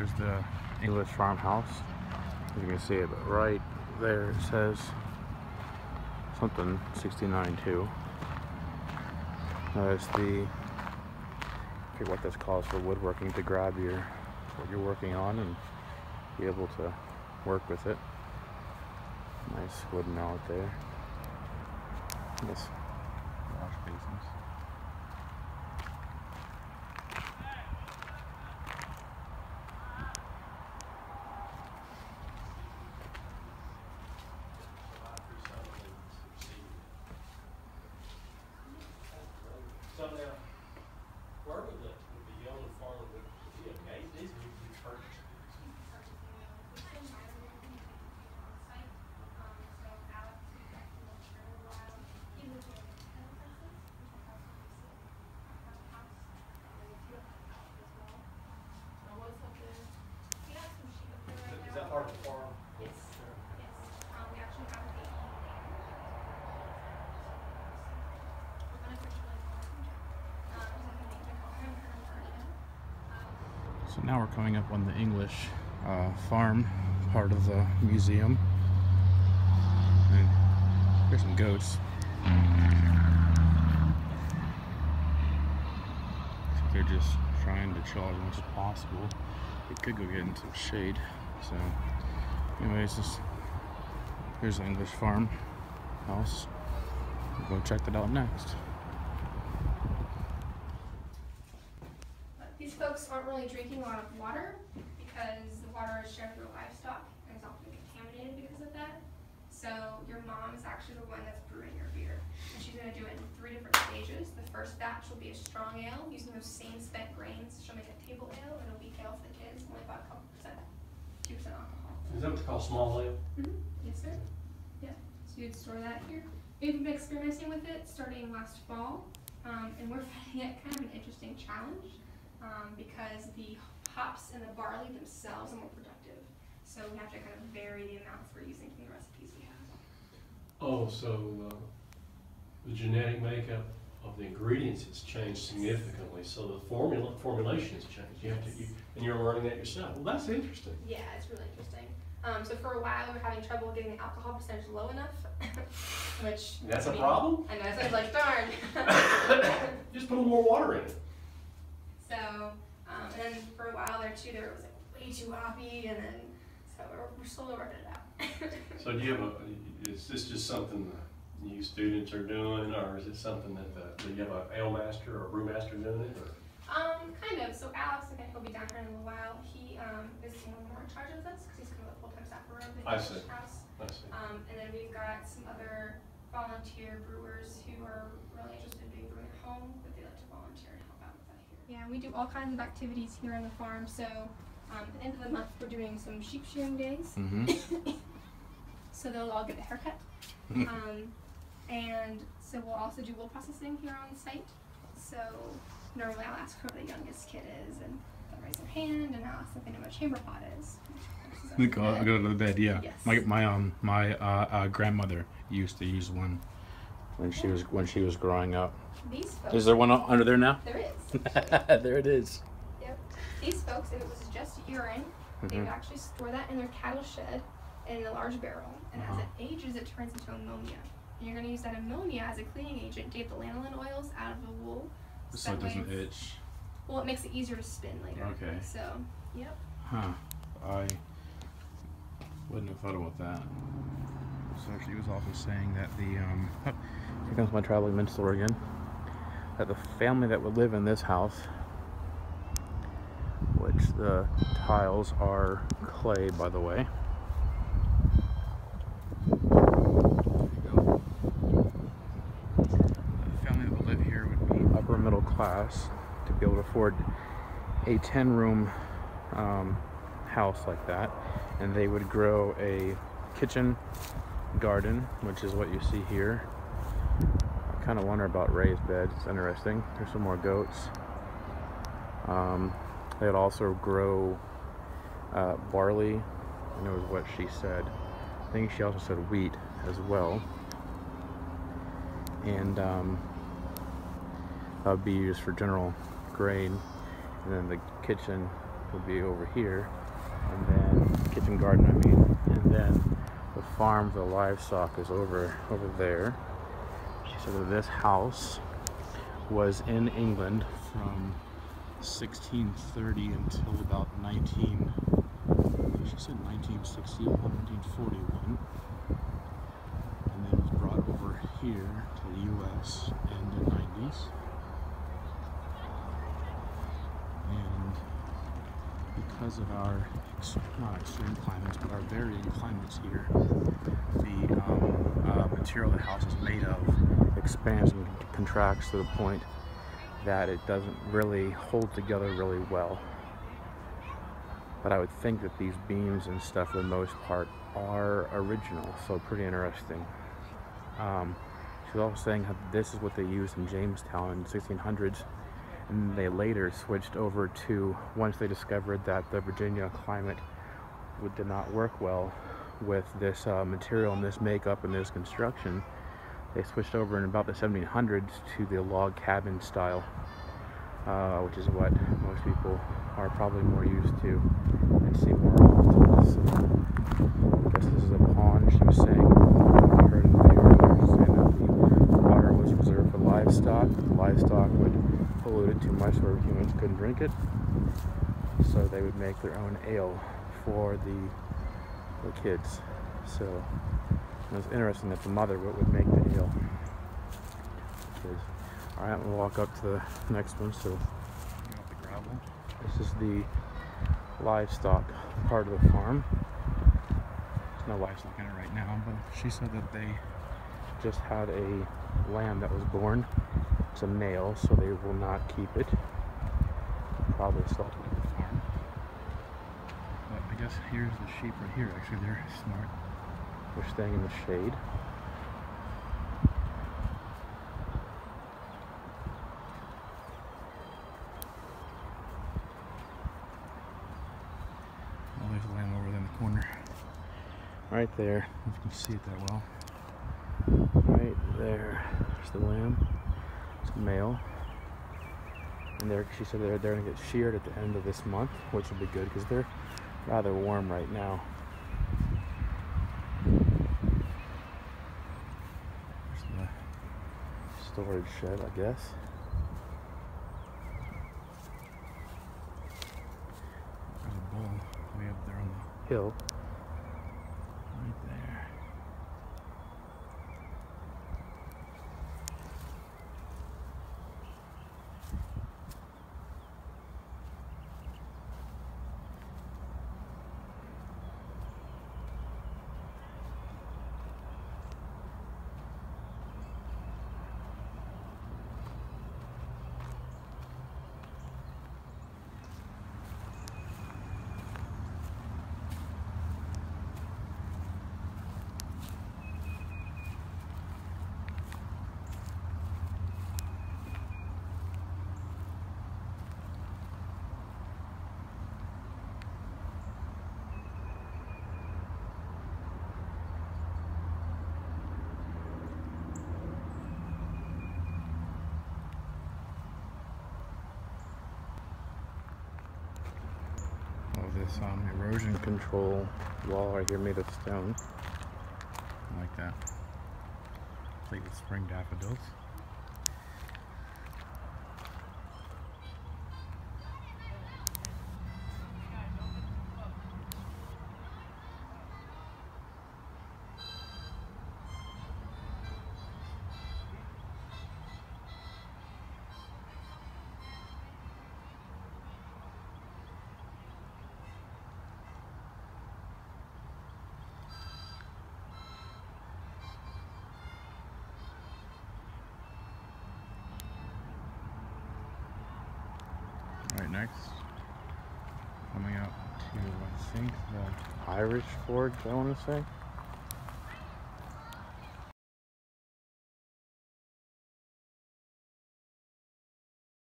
There's the English farmhouse. You can see it right there. It says something 1692. It's the, I forget what this calls for, woodworking to grab what you're working on and be able to work with it. Nice wooden mallet there. Nice wash basins. So now, where would the young farmer would be okay? These would be purchased. Is that part of the farm? Yes. Yes. We actually have an 8 So now we're coming up on the English farm part of the museum. And here's some goats. So they're just trying to chill as much as possible. They could go get in some shade. So anyways, here's the English farm house. We'll go check that out next. These folks aren't really drinking a lot of water because the water is shared with their livestock and is often contaminated because of that. So your mom is actually the one that's brewing your beer. And she's going to do it in 3 different stages. The first batch will be a strong ale using those same spent grains. She'll make a table ale and a weak ale for the kids, only about a couple percent, 2% alcohol. Is that what they call small ale? Mm-hmm. Yes, sir. Yeah. So you'd store that here. We've been experimenting with it starting last fall, and we're finding it kind of an interesting challenge because the hops and the barley themselves are more productive. So we have to kind of vary the amounts we're using from the recipes we have. Oh, so the genetic makeup of the ingredients has changed significantly. So the formulation has changed. You have to, and you're learning that yourself. Well, that's interesting. Yeah, it's really interesting. So for a while, we were having trouble getting the alcohol percentage low enough, which that's a problem. I know. So I was like, darn. Just put a little more water in it. So, and then for a while there too, there was like way too hoppy, and then so we're slowly working it out. So do you have is this just something the new students are doing, or is it something that do you have an ale master or a brew master doing it? Or? Kind of. So Alex, again, he'll be down here in a little while. He is more in charge of this because he's kind of a full-time staffer of the English house. I see. And then we've got some other volunteer brewers who are really interested in brewing at home, but they like to volunteer and help out with that here. Yeah, we do all kinds of activities here on the farm. So at the end of the month, we're doing some sheep shearing days. Mm-hmm. So they'll all get a haircut. And so we'll also do wool processing here on site. So normally I'll ask who the youngest kid is, and they'll raise their hand, and I'll ask if they know what a chamber pot is. I'll go to the bed. Yeah. Yes. My grandmother used to use one when she was growing up. These folks. Is there one under there now? There is. There it is. Yep. These folks, if it was just urine, they would actually store that in their cattle shed in a large barrel, and as it ages, it turns into ammonia. And you're going to use that ammonia as a cleaning agent to get the lanolin oils out of the wool. So it doesn't itch. Well, it makes it easier to spin later. Okay. So, yep. Huh. I wouldn't have thought about that. So she was also saying that the here comes my traveling mentor again. That the family that would live in this house, which the tiles are clay, by the way. The family that would live here would be upper middle class to be able to afford a 10-room house like that, and they would grow a kitchen garden, which is what you see here. I kind of wonder about raised beds. It's interesting. There's some more goats. They'd also grow barley, and it was what she said. I think she also said wheat as well, and that would be used for general grain. And then the kitchen would be over here, and then kitchen garden, I mean, and then the farm for the livestock is over there. She said that this house was in England from 1630 until about 1960 or 1941, and then was brought over here to the U.S. in the 90s. And because of our not extreme climates, but our varying climates here, the material the house is made of expands and contracts to the point that it doesn't really hold together really well. But I would think that these beams and stuff for the most part are original, so pretty interesting. She was also saying how this is what they used in Jamestown in the 1600s, and they later switched over to, once they discovered that the Virginia climate did not work well with this material and this makeup and this construction, they switched over in about the 1700s to the log cabin style, which is what most people are probably more used to and see more often. So, I guess this is a pond, she was saying. I heard in the video earlier, she was saying that the water was reserved for livestock. The livestock would pollute it too much where humans couldn't drink it, so they would make their own ale for the kids. So it was interesting that the mother would make the ale. Alright, I'm gonna walk up to the next one. So off the gravel. This is the livestock part of the farm. There's no livestock in it right now, but she said that they just had a lamb that was born. It's a male, so they will not keep it. Probably sell it to the farm. But I guess here's the sheep right here. Actually, they're smart. They're staying in the shade. Oh, there's a lamb over there in the corner. Right there, if you can see it that well. Right there, there's the lamb. It's a male. And she said they're going to get sheared at the end of this month, which will be good because they're rather warm right now. There's the storage shed, I guess. There's a bull way up there on the hill. Right there. This erosion control wall right here made of stone. I like that. It's like the spring daffodils. Right next, coming out to, I think, the Irish Forge, I want to say.